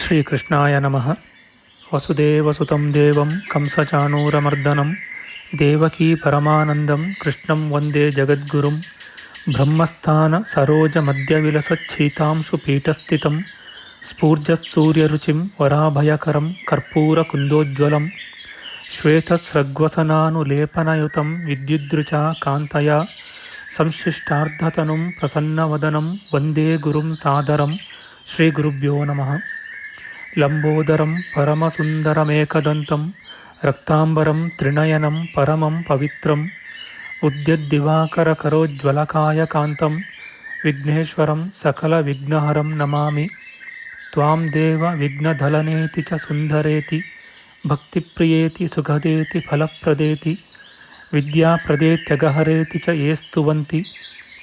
ಶ್ರೀಕೃಷ್ಣಾಯ ನಮಃ. ವಸುದೇವಸುತಂ ದೇವಂ ಕಂಸಚಾಣೂರಮರ್ದನಂ ದೇವಕೀ ಪರಮಾನಂದಂ ಕೃಷ್ಣಂ ವಂದೇ ಜಗದ್ಗುರುಂ. ಬ್ರಹ್ಮಸ್ಥಾನ ಸರೋಜ ಮಧ್ಯವಿಲಸಚ್ಛೀತಾಂಶು ಪೀಠಸ್ಥಿತಂ ಸ್ಫೂರ್ಜತ್ಸೂರ್ಯರುಚಿಂ ವರಾಭಯಕರಂ ಕರ್ಪೂರಕುಂದೋಜ್ವಲಂ ಶ್ವೇತಸ್ರಗ್ವಸನಾನುಲೇಪನಯುತಂ ವಿದ್ಯುದ್ರುಚಾ ಕಾಂತಯಾ ಸಂಶ್ಲಿಷ್ಟಾರ್ಧತನುಂ ಪ್ರಸನ್ನವದನಂ ವಂದೇ ಗುರುಂ ಸಾದರಂ. ಶ್ರೀಗುರುಭ್ಯೋ ನಮಃ. ಲಂಬೋದರಂ ಪರಮಸುಂದರಮೇಕದಂತಂ ರಕ್ತಾಂಬರಂ ತ್ರಿನಯನಂ ಪರಮಂ ಪವಿತ್ರಂ ಉದ್ಯದ್ದಿವಾಕರಕರೋಜ್ವಲಕಾಯಕಾಂತಂ ವಿಘ್ನೇಶ್ವರಂ ಸಕಲವಿಘ್ನಹರಂ ನಮಾಮಿ. ತ್ವಾಂ ದೇವ ವಿಘ್ನಧಲನೇತಿ ಚ ಸುಂದರೇತಿ ಭಕ್ತಿಪ್ರಿಯೇತಿ ಸುಖದೇತಿ ಫಲಪ್ರದೇತಿ ವಿದ್ಯಾಪ್ರದೇತ್ಯಗಹರೇತಿ ಚ ಯೇ ಸ್ತುವಂತಿ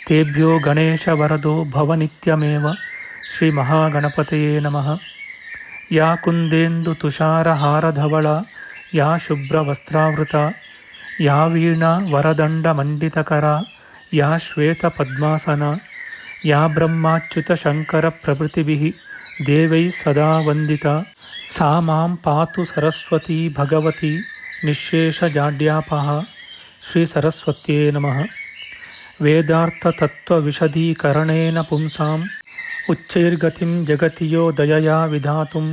ತೇಭ್ಯೋ ಗಣೇಶವರದೋ ಭವನಿತ್ಯಮೇವ. ಶ್ರೀಮಹಾಗಣಪತಯೇ ನಮಃ. ಯಾ ಕುಂದೇಂದು ತುಷಾರಹಾರಧವಳ ಯಾ ಶುಭ್ರವಸ್ತ್ರಾವೃತ ಯಾ ವೀಣಾ ವರದಂಡಮಂಡಿತಕರ ಯಾ ಶ್ವೇತಪದ್ಮಾಸನ ಯಾ ಬ್ರಹ್ಮಾಚ್ಯುತಶಂಕರಪ್ರಭೃತಿಭಿಃ ದೇವೈಃ ಸದಾ ವಂದಿತಾ ಸಾ ಮಾಂ ಪಾತು ಸರಸ್ವತೀ ಭಗವತಿ ನಿಶ್ಶೇಷಜಾಡ್ಯಾಪಃ. ಶ್ರೀ ಸರಸ್ವತ್ಯೇ ನಮಃ. ವೇದಾರ್ಥತತ್ವವಿಶದೀಕರಣೇನ ಪುಂಸಾಂ ಉಚ್ಚೈರ್ಗತಿಂ ಜಗತಿ ಯೋ ದಯಯಾ ವಿಧಾತುಂ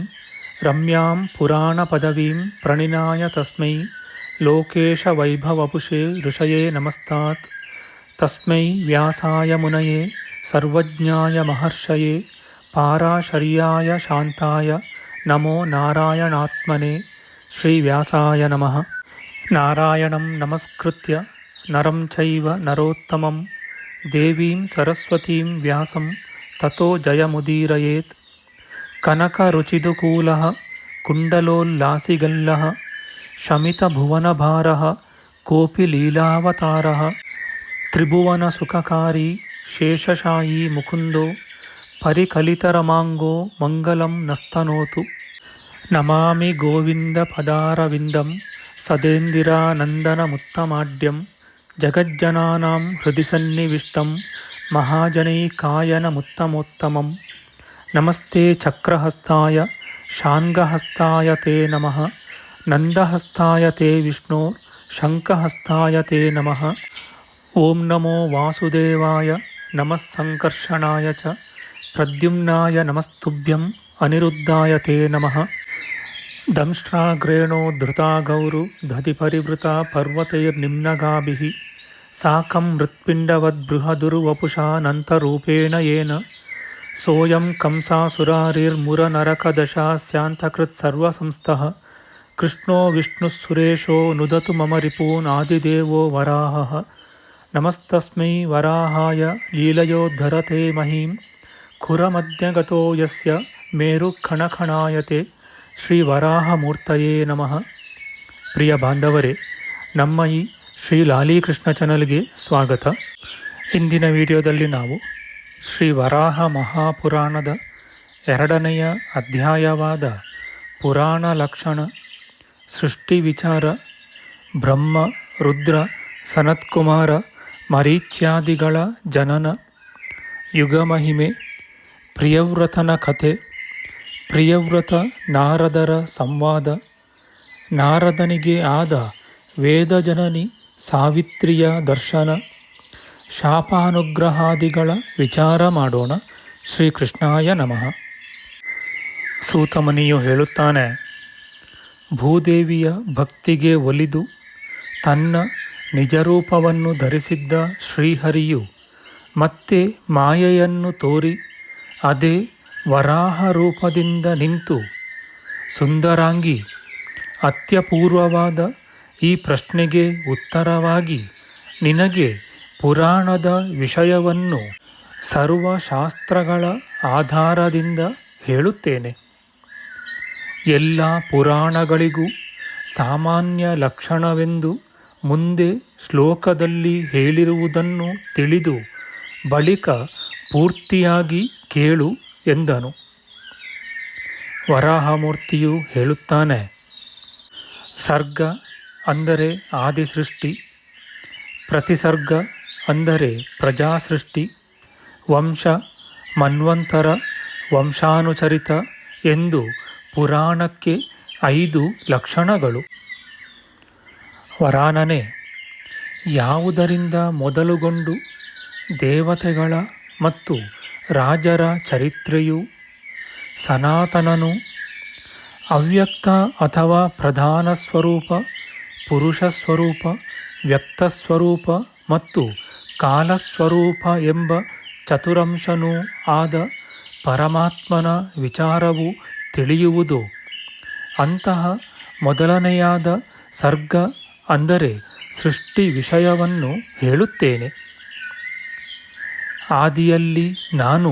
ರಮ್ಯಾಂ ಪುರಾಣಪದವೀಂ ಪ್ರಣಿನಾಯ ತಸ್ಮೈ ಲೋಕೇಶವೈಭವಪುಷೇ ಋಷಯೇ ನಮಸ್ತಾತ್. ತಸ್ಮೈ ವ್ಯಾಸಾಯ ಮುನಯೇ ಸರ್ವಜ್ಞಾಯ ಮಹರ್ಷಯೇ ಪಾರಾಶರ್ಯಾಯ ಶಾಂತಾಯ ನಮೋ ನಾರಾಯಣಾತ್ಮನೇ. ಶ್ರೀವ್ಯಾಸಾಯ ನಮಃ. ನಾರಾಯಣಂ ನಮಸ್ಕೃತ್ಯ ನರಂ ಚೈವ ನರೋತ್ತಮಂ ದೇವೀಂ ಸರಸ್ವತೀಂ ವ್ಯಾಸಂ ತತೋ ಜಯಮುದೀರಯೇತ್. ಕನಕರುಚಿದುಕೂಲಃ ಕುಂಡಲೋಲ್ಲಾಸಿಗಲ್ಲಃ ಶಮಿತಭುವನಭಾರಃ ಕೋಪಿ ಲೀಲಾವತಾರಃ ತ್ರಿಭುವನಸುಖಕಾರಿ ಶೇಷಶಾಯೀ ಮುಕುಂದೋ ಪರಿಕಲಿತರಮಾಂಗೋ ಮಂಗಲಂ ನಸ್ತನೋತು. ನಮಾಮಿ ಗೋವಿಂದಪದಾರವಿಂದಂ ಸದೇಂದಿರಾನಂದನಮುತ್ತಮಾಡ್ಯಂ ಜಗಜ್ಜನಾನಾಂ ಹೃದಿ ಸನ್ನಿವಿಷ್ಟಂ ಮಹಾಜನೈಕಾಯನಮುತ್ತಮೋತ್ತಮಂ. ನಮಸ್ತೆ ಚಕ್ರಹಸ್ತಾಯ ಶಾಂಗಹಸ್ತಾಯ ತೇ ನಮಃ. ನಂದಹಸ್ತಾಯ ತೇ ವಿಷ್ಣೋ ಶಂಖಹಸ್ತಾಯ ತೇ ನಮಃ. ಓಂ ನಮೋ ವಾಸುದೇವಾಯ ನಮಃ ಸಂಕರ್ಷಣಾಯ ಚ ಪ್ರದ್ಯುಮ್ನಾಯ ನಮಸ್ತುಭ್ಯಂ ಅನಿರುದ್ಧಾಯ ತೇ ನಮಃ. ದಂಷ್ಟ್ರಾಗ್ರೇಣೋ ಧೃತಾ ಗೌರು ದಧಿಪರಿವೃತಾ ಪರ್ವತೈರ್ನಿಮ್ನಗಾಭಿಃ ಸಾಕಂ ಮೃತ್ಪಿಂಡವದ್ಬೃಹದುರ್ವಪುಷಾನಂತರೂಪೇಣ ಯೇನ ಸೋಯಂ ಕಂಸಾಸುರಾರಿರ್ಮುರನರಕದಶಾಸ್ಯಾಂತಕೃತ್ಸರ್ವಸಂಸ್ಥಃ ಕೃಷ್ಣೋ ವಿಷ್ಣುಃಸುರೇಶೋ ನುದತು ಮಮ ರಿಪೂನ್ ಆದಿದೇವೋ ವರಾಹಃ. ನಮಸ್ತಸ್ಮೈ ವರಾಹಾಯ ಲೀಲಯೋದ್ಧರತೆ ಮಹೀಂ ಖುರಮಧ್ಯಗತೋ ಯಸ್ಯ ಮೇರುಖಣಖಣಾಯತೆ. ಶ್ರೀ ವರಾಹಮೂರ್ತಯೇ ನಮಃ. ಪ್ರಿಯ ಬಾಂಧವರೇ, ನಮ್ಮ ಈ ಶ್ರೀ ಲಾಲೀಕೃಷ್ಣ ಚಾನಲ್ಗೆ ಸ್ವಾಗತ. ಇಂದಿನ ವಿಡಿಯೋದಲ್ಲಿ ನಾವು ಶ್ರೀ ವರಾಹ ಮಹಾಪುರಾಣದ 2ನೆಯ ಅಧ್ಯಾಯವಾದ ಪುರಾಣ ಲಕ್ಷಣ, ಸೃಷ್ಟಿ ವಿಚಾರ, ಬ್ರಹ್ಮ ರುದ್ರ ಸನತ್ಕುಮಾರ ಮರೀಚ್ಯಾದಿಗಳ ಜನನ, ಯುಗಮಹಿಮೆ, ಪ್ರಿಯವ್ರತನ ಕಥೆ, ಪ್ರಿಯವ್ರತ ನಾರದರ ಸಂವಾದ, ನಾರದನಿಗೆ ಆದ ವೇದಜನನಿ ಸಾವಿತ್ರಿಯ ದರ್ಶನ, ಶಾಪಾನುಗ್ರಹಾದಿಗಳ ವಿಚಾರ ಮಾಡೋಣ. ಶ್ರೀಕೃಷ್ಣಾಯ ನಮಃ. ಸೂತಮುನಿಯು ಹೇಳುತ್ತಾನೆ, ಭೂದೇವಿಯ ಭಕ್ತಿಗೆ ಒಲಿದು ತನ್ನ ನಿಜರೂಪವನ್ನು ಧರಿಸಿದ್ದ ಶ್ರೀಹರಿಯು ಮತ್ತೆ ಮಾಯೆಯನ್ನು ತೋರಿ ಅದೇ ವರಾಹ ರೂಪದಿಂದ ನಿಂತು, ಸುಂದರಾಂಗಿ, ಅತ್ಯಪೂರ್ವವಾದ ಈ ಪ್ರಶ್ನೆಗೆ ಉತ್ತರವಾಗಿ ನಿನಗೆ ಪುರಾಣದ ವಿಷಯವನ್ನು ಸರ್ವಶಾಸ್ತ್ರಗಳ ಆಧಾರದಿಂದ ಹೇಳುತ್ತೇನೆ. ಎಲ್ಲ ಪುರಾಣಗಳಿಗೂ ಸಾಮಾನ್ಯ ಲಕ್ಷಣವೆಂದು ಮುಂದೆ ಶ್ಲೋಕದಲ್ಲಿ ಹೇಳಿರುವುದನ್ನು ತಿಳಿದು ಬಳಿಕ ಪೂರ್ತಿಯಾಗಿ ಕೇಳು ಎಂದನು. ವರಾಹಮೂರ್ತಿಯು ಹೇಳುತ್ತಾನೆ, ಸರ್ಗ ಅಂದರೆ ಆದಿಸೃಷ್ಟಿ, ಪ್ರತಿಸರ್ಗ ಅಂದರೆ ಪ್ರಜಾಸೃಷ್ಟಿ, ವಂಶ, ಮನ್ವಂತರ, ವಂಶಾನುಚರಿತ, ಎಂದು ಪುರಾಣಕ್ಕೆ 5 ಲಕ್ಷಣಗಳು. ವರಾನನೆ, ಯಾವುದರಿಂದ ಮೊದಲುಗೊಂಡು ದೇವತೆಗಳ ಮತ್ತು ರಾಜರ ಚರಿತ್ರೆಯು ಸನಾತನನು ಅವ್ಯಕ್ತ ಅಥವಾ ಪ್ರಧಾನ ಸ್ವರೂಪ, ಪುರುಷ ಸ್ವರೂಪ, ವ್ಯಕ್ತಸ್ವರೂಪ ಮತ್ತು ಕಾಲಸ್ವರೂಪ ಎಂಬ ಚತುರಂಶನೂ ಆದ ಪರಮಾತ್ಮನ ವಿಚಾರವು ತಿಳಿಯುವುದು. ಅಂತಹ ಮೊದಲನೆಯಾದ ಸರ್ಗ ಅಂದರೆ ಸೃಷ್ಟಿ ವಿಷಯವನ್ನು ಹೇಳುತ್ತೇನೆ. ಆದಿಯಲ್ಲಿ ನಾನು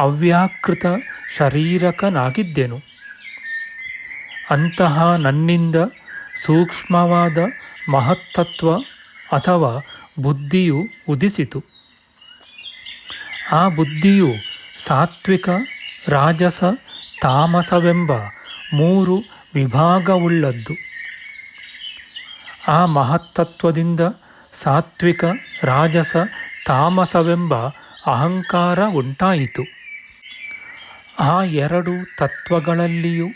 ಅವ್ಯಾಕೃತ ಶರೀರಕನಾಗಿದ್ದೆನು. ಅಂತಹ ನನ್ನಿಂದ ಸೂಕ್ಷ್ಮವಾದ ಮಹತ್ತತ್ವ ಅಥವಾ ಬುದ್ಧಿಯು ಉದಿಸಿತು. ಆ ಬುದ್ಧಿಯು ಸಾತ್ವಿಕ, ರಾಜಸ, ತಾಮಸವೆಂಬ 3 ವಿಭಾಗವುಳ್ಳದ್ದು. ಆ ಮಹತ್ತತ್ವದಿಂದ ಸಾತ್ವಿಕ, ರಾಜಸ, ತಾಮಸವೆಂಬ ಅಹಂಕಾರ ಉಂಟಾಯಿತು. ಆ 2 ತತ್ವಗಳಲ್ಲಿಯೂ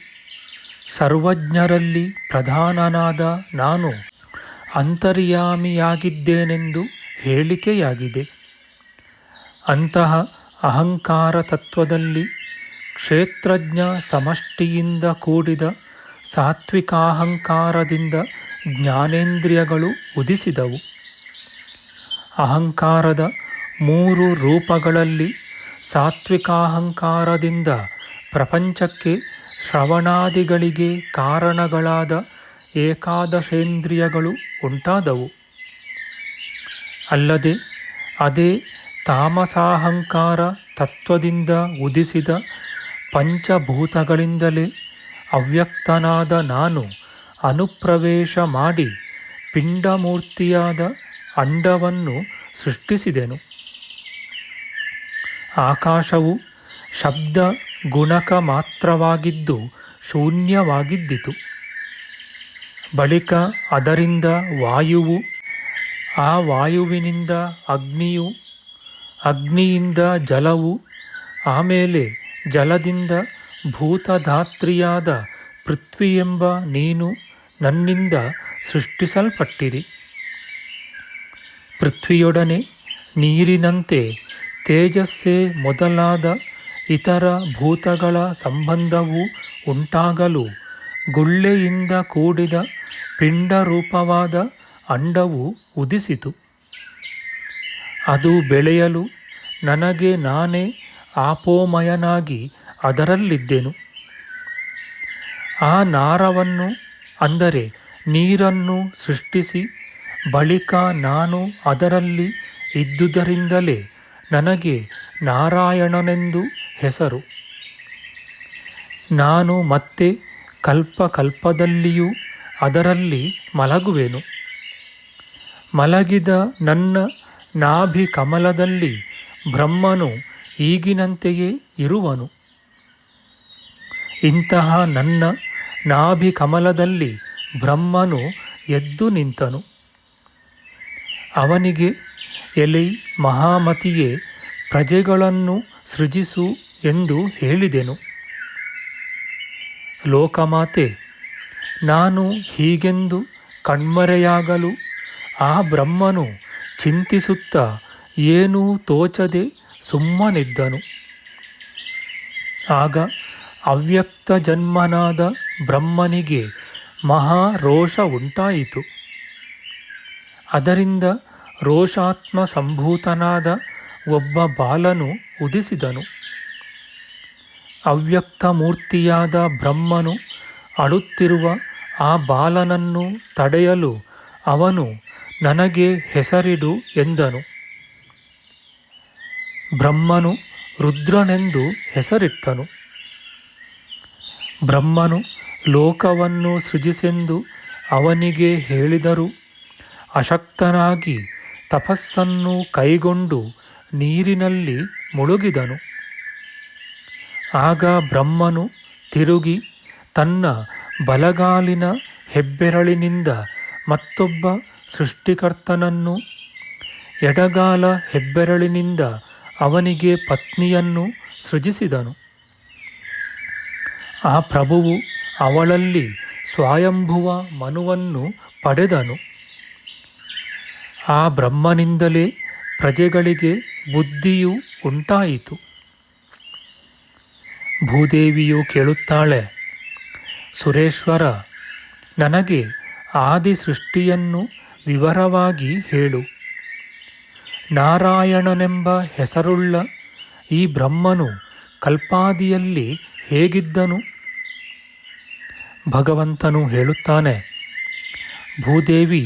ಸರ್ವಜ್ಞರಲ್ಲಿ ಪ್ರಧಾನನಾದ ನಾನು ಅಂತರ್ಯಾಮಿಯಾಗಿದ್ದೇನೆಂದು ಹೇಳಿಕೆಯಾಗಿದೆ. ಅಂತಹ ಅಹಂಕಾರ ತತ್ವದಲ್ಲಿ ಕ್ಷೇತ್ರಜ್ಞ ಸಮಷ್ಟಿಯಿಂದ ಕೂಡಿದ ಸಾತ್ವಿಕಾಹಂಕಾರದಿಂದ ಜ್ಞಾನೇಂದ್ರಿಯಗಳು ಉದಿಸಿದವು. ಅಹಂಕಾರದ 3 ರೂಪಗಳಲ್ಲಿ ಸಾತ್ವಿಕಾಹಂಕಾರದಿಂದ ಪ್ರಪಂಚಕ್ಕೆ ಶ್ರವಣಾದಿಗಳಿಗೆ ಕಾರಣಗಳಾದ ಏಕಾದಶೇಂದ್ರಿಯಗಳು ಉಂಟಾದವು. ಅಲ್ಲದೆ ಅದೇ ತಾಮಸಾಹಂಕಾರ ತತ್ವದಿಂದ ಉದಿಸಿದ ಪಂಚಭೂತಗಳಿಂದಲೇ ಅವ್ಯಕ್ತನಾದ ನಾನು ಅನುಪ್ರವೇಶ ಮಾಡಿ ಪಿಂಡಮೂರ್ತಿಯಾದ ಅಂಡವನ್ನು ಸೃಷ್ಟಿಸಿದೆನು. ಆಕಾಶವು ಶಬ್ದ ಗುಣಕ ಮಾತ್ರವಾಗಿದ್ದು ಶೂನ್ಯವಾಗಿದ್ದಿತು. ಬಳಿಕ ಅದರಿಂದ ವಾಯುವು, ಆ ವಾಯುವಿನಿಂದ ಅಗ್ನಿಯು, ಅಗ್ನಿಯಿಂದ ಜಲವು, ಆಮೇಲೆ ಜಲದಿಂದ ಭೂತಧಾತ್ರಿಯಾದ ಪೃಥ್ವಿಯೆಂಬ ನೀನು ನನ್ನಿಂದ ಸೃಷ್ಟಿಸಲ್ಪಟ್ಟಿರಿ. ಪೃಥ್ವಿಯೊಡನೆ ನೀರಿನಂತೆ ತೇಜಸ್ಸೇ ಮೊದಲಾದ ಇತರ ಭೂತಗಳ ಸಂಬಂಧವು ಉಂಟಾಗಲು ಗುಳ್ಳೆಯಿಂದ ಕೂಡಿದ ಪಿಂಡರೂಪವಾದ ಅಂಡವು ಉದಿಸಿತು. ಅದು ಬೆಳೆಯಲು ನನಗೆ ನಾನೇ ಆಪೋಮಯನಾಗಿ ಅದರಲ್ಲಿದ್ದೆನು. ಆ ನಾರವನ್ನು ಅಂದರೆ ನೀರನ್ನು ಸೃಷ್ಟಿಸಿ ಬಳಿಕ ನಾನು ಅದರಲ್ಲಿ ಇದ್ದುದರಿಂದಲೇ ನನಗೆ ನಾರಾಯಣನೆಂದು ಹೆಸರು. ನಾನು ಮತ್ತೆ ಕಲ್ಪಕಲ್ಪದಲ್ಲಿಯೂ ಅದರಲ್ಲಿ ಮಲಗುವೆನು. ಮಲಗಿದ ನನ್ನ ನಾಭಿ ಕಮಲದಲ್ಲಿ ಬ್ರಹ್ಮನು ಈಗಿನಂತೆಯೇ ಇರುವನು. ಇಂತಹ ನನ್ನ ನಾಭಿ ಕಮಲದಲ್ಲಿ ಬ್ರಹ್ಮನು ಎದ್ದು ನಿಂತನು. ಅವನಿಗೆ, ಎಲೈ ಮಹಾಮತಿಯೇ, ಪ್ರಜೆಗಳನ್ನು ಸೃಜಿಸು ಎಂದು ಹೇಳಿದೆನು. ಲೋಕಮಾತೆ, ನಾನು ಹೀಗೆಂದು ಕಣ್ಮರೆಯಾಗಲು ಆ ಬ್ರಹ್ಮನು ಚಿಂತಿಸುತ್ತಾ ಏನೂ ತೋಚದೆ ಸುಮ್ಮನಿದ್ದನು. ಆಗ ಅವ್ಯಕ್ತ ಜನ್ಮನಾದ ಬ್ರಹ್ಮನಿಗೆ ಮಹಾ ರೋಷ ಉಂಟಾಯಿತು. ಅದರಿಂದ ರೋಷಾತ್ಮ ಸಂಭೂತನಾದ ಒಬ್ಬ ಬಾಲನು ಉದಿಸಿದನು. ಅವ್ಯಕ್ತ ಮೂರ್ತಿಯಾದ ಬ್ರಹ್ಮನು ಅಳುತ್ತಿರುವ ಆ ಬಾಲನನ್ನು ತಡೆಯಲು ಅವನು ನನಗೆ ಹೆಸರಿಡು ಎಂದನು. ಬ್ರಹ್ಮನು ರುದ್ರನೆಂದು ಹೆಸರಿಟ್ಟನು. ಬ್ರಹ್ಮನು ಲೋಕವನ್ನು ಸೃಜಿಸೆಂದು ಅವನಿಗೆ ಹೇಳಿದರೂ ಅಶಕ್ತನಾಗಿ ತಪಸ್ಸನ್ನು ಕೈಗೊಂಡು ನೀರಿನಲ್ಲಿ ಮುಳುಗಿದನು. ಆಗ ಬ್ರಹ್ಮನು ತಿರುಗಿ ತನ್ನ ಬಲಗಾಲಿನ ಹೆಬ್ಬೆರಳಿನಿಂದ ಮತ್ತೊಬ್ಬ ಸೃಷ್ಟಿಕರ್ತನನ್ನು, ಎಡಗಾಲ ಹೆಬ್ಬೆರಳಿನಿಂದ ಅವನಿಗೆ ಪತ್ನಿಯನ್ನು ಸೃಜಿಸಿದನು. ಆ ಪ್ರಭುವು ಅವಳಲ್ಲಿ ಸ್ವಯಂಭುವ ಮನುವನ್ನು ಪಡೆದನು. ಆ ಬ್ರಹ್ಮನಿಂದಲೇ ಪ್ರಜೆಗಳಿಗೆ ಬುದ್ಧಿಯು ಉಂಟಾಯಿತು. ಭೂದೇವಿಯು ಕೇಳುತ್ತಾಳೆ, ಸುರೇಶ್ವರ, ನನಗೆ ಆದಿ ಸೃಷ್ಟಿಯನ್ನು ವಿವರವಾಗಿ ಹೇಳು. ನಾರಾಯಣನೆಂಬ ಹೆಸರುಳ್ಳ ಈ ಬ್ರಹ್ಮನು ಕಲ್ಪಾದಿಯಲ್ಲಿ ಹೇಗಿದ್ದನು? ಭಗವಂತನು ಹೇಳುತ್ತಾನೆ, ಭೂದೇವಿ,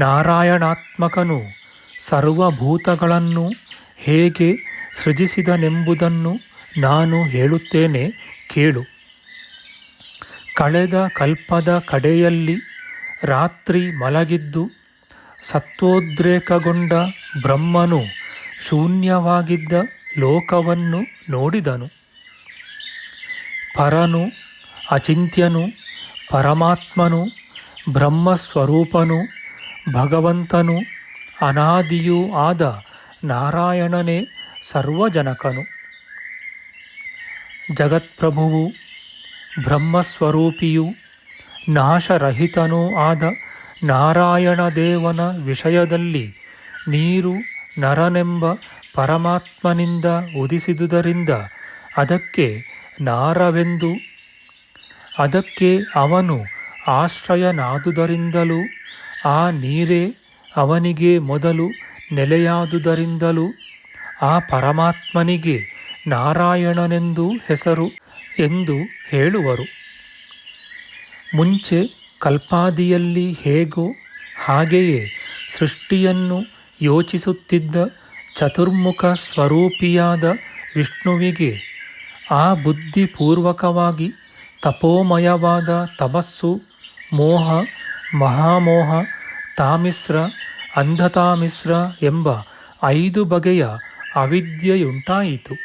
ನಾರಾಯಣಾತ್ಮಕನು ಸರ್ವಭೂತಗಳನ್ನು ಹೇಗೆ ಸೃಜಿಸಿದನೆಂಬುದನ್ನು ನಾನು ಹೇಳುತ್ತೇನೆ ಕೇಳು. ಕಳೆದ ಕಲ್ಪದ ಕಡೆಯಲ್ಲಿ ರಾತ್ರಿ ಮಲಗಿದ್ದು ಸತ್ವೋದ್ರೇಕಗೊಂಡ ಬ್ರಹ್ಮನು ಶೂನ್ಯವಾಗಿದ್ದ ಲೋಕವನ್ನು ನೋಡಿದನು. ಪರನು, ಅಚಿಂತ್ಯನು, ಪರಮಾತ್ಮನು, ಬ್ರಹ್ಮಸ್ವರೂಪನು, ಭಗವಂತನು, ಅನಾದಿಯೂ ಆದ ನಾರಾಯಣನೇ ಸರ್ವಜನಕನು. ಜಗತ್ಪ್ರಭುವು, ಬ್ರಹ್ಮಸ್ವರೂಪಿಯೂ ನಾಶರಹಿತನೂ ಆದ ನಾರಾಯಣ ದೇವನ ವಿಷಯದಲ್ಲಿ ನೀರು ನರನೆಂಬ ಪರಮಾತ್ಮನಿಂದ ಉದಿಸಿದುದರಿಂದ ಅದಕ್ಕೆ ನಾರವೆಂದು, ಅದಕ್ಕೆ ಅವನು ಆಶ್ರಯನಾದುದರಿಂದಲೂ ಆ ನೀರೇ ಅವನಿಗೆ ಮೊದಲು ನೆಲೆಯಾದುದರಿಂದಲೂ ಆ ಪರಮಾತ್ಮನಿಗೆ ನಾರಾಯಣನೆಂದು ಹೆಸರು ಎಂದು ಹೇಳುವರು. ಮುಂಚೆ ಕಲ್ಪಾದಿಯಲ್ಲಿ ಹೇಗೋ ಹಾಗೆಯೇ ಸೃಷ್ಟಿಯನ್ನು ಯೋಚಿಸುತ್ತಿದ್ದ ಚತುರ್ಮುಖ ಸ್ವರೂಪಿಯಾದ ವಿಷ್ಣುವಿಗೆ ಆ ಬುದ್ಧಿಪೂರ್ವಕವಾಗಿ ತಪೋಮಯವಾದ ತಮಸ್ಸು, ಮೋಹ, ಮಹಾಮೋಹ, ತಾಮಿಸ್ರ, ಅಂಧತಾಮಿಸ್ರ ಎಂಬ 5 ಬಗೆಯ ಅವಿದ್ಯೆಯುಂಟಾಯಿತು.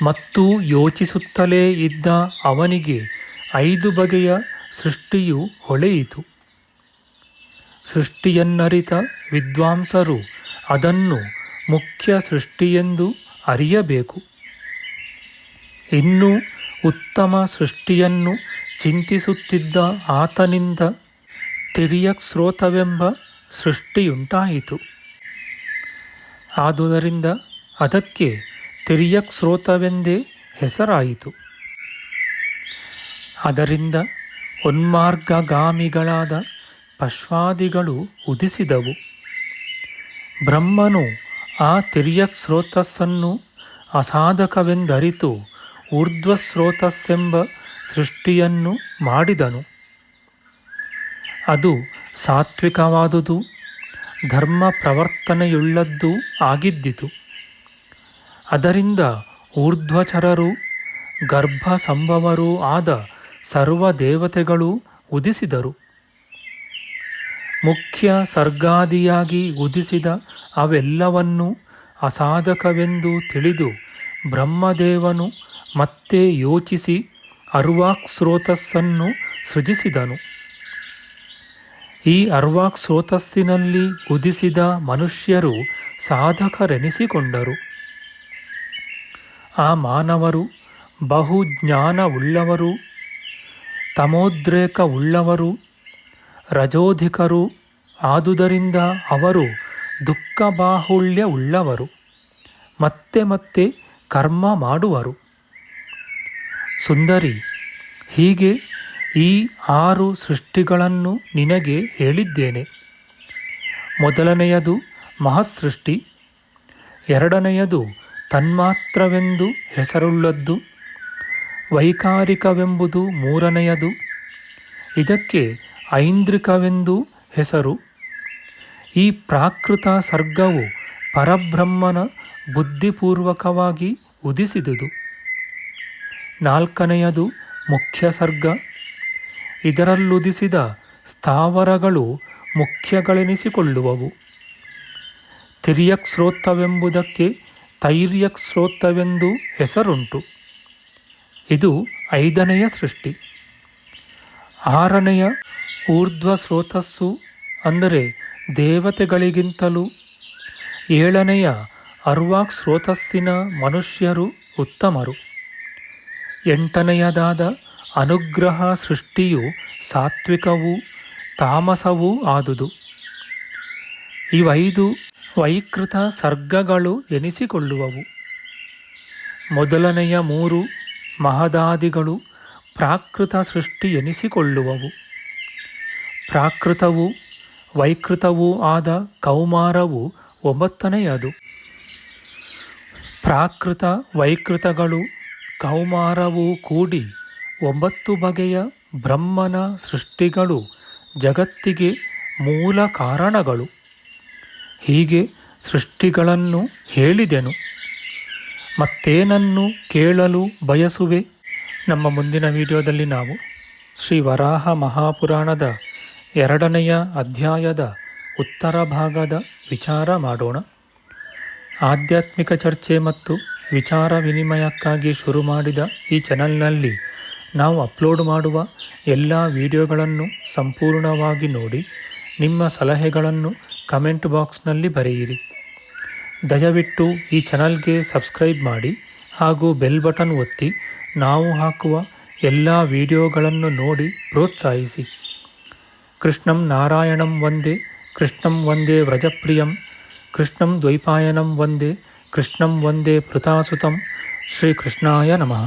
ಮತ್ತು ಯೋಚಿಸುತ್ತಲೇ ಇದ್ದ ಅವನಿಗೆ 5 ಬಗೆಯ ಸೃಷ್ಟಿಯು ಹೊಳೆಯಿತು. ಸೃಷ್ಟಿಯನ್ನರಿತ ವಿದ್ವಾಂಸರು ಅದನ್ನು ಮುಖ್ಯ ಸೃಷ್ಟಿಯೆಂದು ಅರಿಯಬೇಕು. ಇನ್ನೂ ಉತ್ತಮ ಸೃಷ್ಟಿಯನ್ನು ಚಿಂತಿಸುತ್ತಿದ್ದ ಆತನಿಂದ ತಿರ್ಯಕ್-ಸ್ರೋತವೆಂಬ ಸೃಷ್ಟಿಯುಂಟಾಯಿತು. ಆದುದರಿಂದ ಅದಕ್ಕೆ ತಿರ್ಯಕ್-ಸ್ರೋತವೆಂದೇ ಹೆಸರಾಯಿತು. ಅದರಿಂದ ಉನ್ಮಾರ್ಗಗಾಮಿಗಳಾದ ಪಶ್ವಾದಿಗಳು ಉದಿಸಿದವು. ಬ್ರಹ್ಮನು ಆ ತಿರ್ಯಕ್-ಸ್ರೋತಸ್ಸನ್ನು ಅಸಾಧಕವೆಂದರಿತು ಊರ್ಧ್ವಸ್ರೋತಸ್ಸೆಂಬ ಸೃಷ್ಟಿಯನ್ನು ಮಾಡಿದನು. ಅದು ಸಾತ್ವಿಕವಾದುದು, ಧರ್ಮ ಪ್ರವರ್ತನೆಯುಳ್ಳದ್ದೂ ಆಗಿದ್ದಿತು. ಅದರಿಂದ ಊರ್ಧ್ವಚರರೂ ಗರ್ಭ ಸಂಭವರೂ ಆದ ಸರ್ವದೇವತೆಗಳೂ ಉದಿಸಿದರು. ಮುಖ್ಯ ಸರ್ಗಾದಿಯಾಗಿ ಉದಿಸಿದ ಅವೆಲ್ಲವನ್ನೂ ಅಸಾಧಕವೆಂದು ತಿಳಿದು ಬ್ರಹ್ಮದೇವನು ಮತ್ತೆ ಯೋಚಿಸಿ ಅರ್ವಾಕ್ಸ್ರೋತಸ್ಸನ್ನು ಸೃಜಿಸಿದನು. ಈ ಅರ್ವಾಕ್ಸ್ರೋತಸ್ಸಿನಲ್ಲಿ ಉದಿಸಿದ ಮನುಷ್ಯರು ಸಾಧಕರೆನಿಸಿಕೊಂಡರು. ಆ ಮಾನವರು ಬಹುಜ್ಞಾನವುಳ್ಳವರೂ, ತಮೋದ್ರೇಕವುಳ್ಳವರೂ, ರಜೋಧಿಕರೂ ಆದುದರಿಂದ ಅವರು ದುಃಖಬಾಹುಳ್ಯವುಳ್ಳವರು, ಮತ್ತೆ ಮತ್ತೆ ಕರ್ಮ ಮಾಡುವರು. ಸುಂದರಿ, ಹೀಗೆ ಈ 6 ಸೃಷ್ಟಿಗಳನ್ನು ನಿನಗೆ ಹೇಳಿದ್ದೇನೆ. ಮೊದಲನೆಯದು ಮಹತ್ಸೃಷ್ಟಿ, ಎರಡನೆಯದು ತನ್ಮಾತ್ರವೆಂದು ಹೆಸರುಳ್ಳದ್ದು, ವೈಕಾರಿಕವೆಂಬುದು ಮೂರನೆಯದು, ಇದಕ್ಕೆ ಐಂದ್ರಿಕವೆಂದು ಹೆಸರು. ಈ ಪ್ರಾಕೃತ ಸರ್ಗವು ಪರಬ್ರಹ್ಮನ ಬುದ್ಧಿಪೂರ್ವಕವಾಗಿ ಉದಿಸಿದುದು. ನಾಲ್ಕನೆಯದು ಮುಖ್ಯ ಸರ್ಗ, ಇದರಲ್ಲುದಿಸಿದ ಸ್ಥಾವರಗಳು ಮುಖ್ಯಗಳೆನಿಸಿಕೊಳ್ಳುವವು. ತಿರ್ಯಕ್-ಸ್ರೋತವೆಂಬುದಕ್ಕೆ ತೈರ್ಯಕ್-ಸ್ರೋತವೆಂದು ಹೆಸರುಂಟು. ಇದು 5ನೆಯ ಸೃಷ್ಟಿ. 6ನೆಯ ಊರ್ಧ್ವಸ್ರೋತಸ್ಸು, ಅಂದರೆ ದೇವತೆಗಳಿಗಿಂತಲೂ 7ನೆಯ ಅರ್ವಾಕ್ಸ್ರೋತಸ್ಸಿನ ಮನುಷ್ಯರು ಉತ್ತಮರು. ಎಂಟನೆಯದಾದ ಅನುಗ್ರಹ ಸೃಷ್ಟಿಯು ಸಾತ್ವಿಕವೂ ತಾಮಸವೂ ಆದುದು. ಇವೈದು ವೈಕೃತ ಸರ್ಗಗಳು ಎನಿಸಿಕೊಳ್ಳುವವು. ಮೊದಲನೆಯ ಮೂರು ಮಹದಾದಿಗಳು ಪ್ರಾಕೃತ ಸೃಷ್ಟಿ ಎನಿಸಿಕೊಳ್ಳುವವು. ಪ್ರಾಕೃತವೂ ವೈಕೃತವೂ ಆದ ಕೌಮಾರವು ಒಂಬತ್ತನೆಯದು. ಪ್ರಾಕೃತ ವೈಕೃತಗಳು ಕೌಮಾರವೂ ಕೂಡಿ 9 ಬಗೆಯ ಬ್ರಹ್ಮನ ಸೃಷ್ಟಿಗಳು ಜಗತ್ತಿಗೆ ಮೂಲ ಕಾರಣಗಳು. ಹೀಗೆ ಸೃಷ್ಟಿಗಳನ್ನು ಹೇಳಿದೆನು. ಮತ್ತೇನನ್ನು ಕೇಳಲು ಬಯಸುವೆ? ನಮ್ಮ ಮುಂದಿನ ವಿಡಿಯೋದಲ್ಲಿ ನಾವು ಶ್ರೀ ವರಾಹ ಮಹಾಪುರಾಣದ 2ನೆಯ ಅಧ್ಯಾಯದ ಉತ್ತರ ಭಾಗದ ವಿಚಾರ ಮಾಡೋಣ. ಆಧ್ಯಾತ್ಮಿಕ ಚರ್ಚೆ ಮತ್ತು ವಿಚಾರ ವಿನಿಮಯಕ್ಕಾಗಿ ಶುರು ಮಾಡಿದ ಈ ಚಾನಲ್ನಲ್ಲಿ ನಾವು ಅಪ್ಲೋಡ್ ಮಾಡುವ ಎಲ್ಲ ವಿಡಿಯೋಗಳನ್ನು ಸಂಪೂರ್ಣವಾಗಿ ನೋಡಿ ನಿಮ್ಮ ಸಲಹೆಗಳನ್ನು ಕಮೆಂಟ್ ಬಾಕ್ಸ್ನಲ್ಲಿ ಬರೆಯಿರಿ. ದಯವಿಟ್ಟು ಈ ಚಾನಲ್ಗೆ ಸಬ್ಸ್ಕ್ರೈಬ್ ಮಾಡಿ ಹಾಗೂ ಬೆಲ್ ಬಟನ್ ಒತ್ತಿ ನಾವು ಹಾಕುವ ಎಲ್ಲ ವಿಡಿಯೋಗಳನ್ನು ನೋಡಿ ಪ್ರೋತ್ಸಾಹಿಸಿ. ಕೃಷ್ಣಂ ನಾರಾಯಣಂ ವಂದೇ, ಕೃಷ್ಣಂ ವಂದೇ ವ್ರಜಪ್ರಿಯಂ, ಕೃಷ್ಣಂ ದ್ವೈಪಾಯನಂ ವಂದೇ, ಕೃಷ್ಣಂ ವಂದೇ ಪೃಥಾಸುತಂ. ಶ್ರೀಕೃಷ್ಣಾಯ ನಮಃ.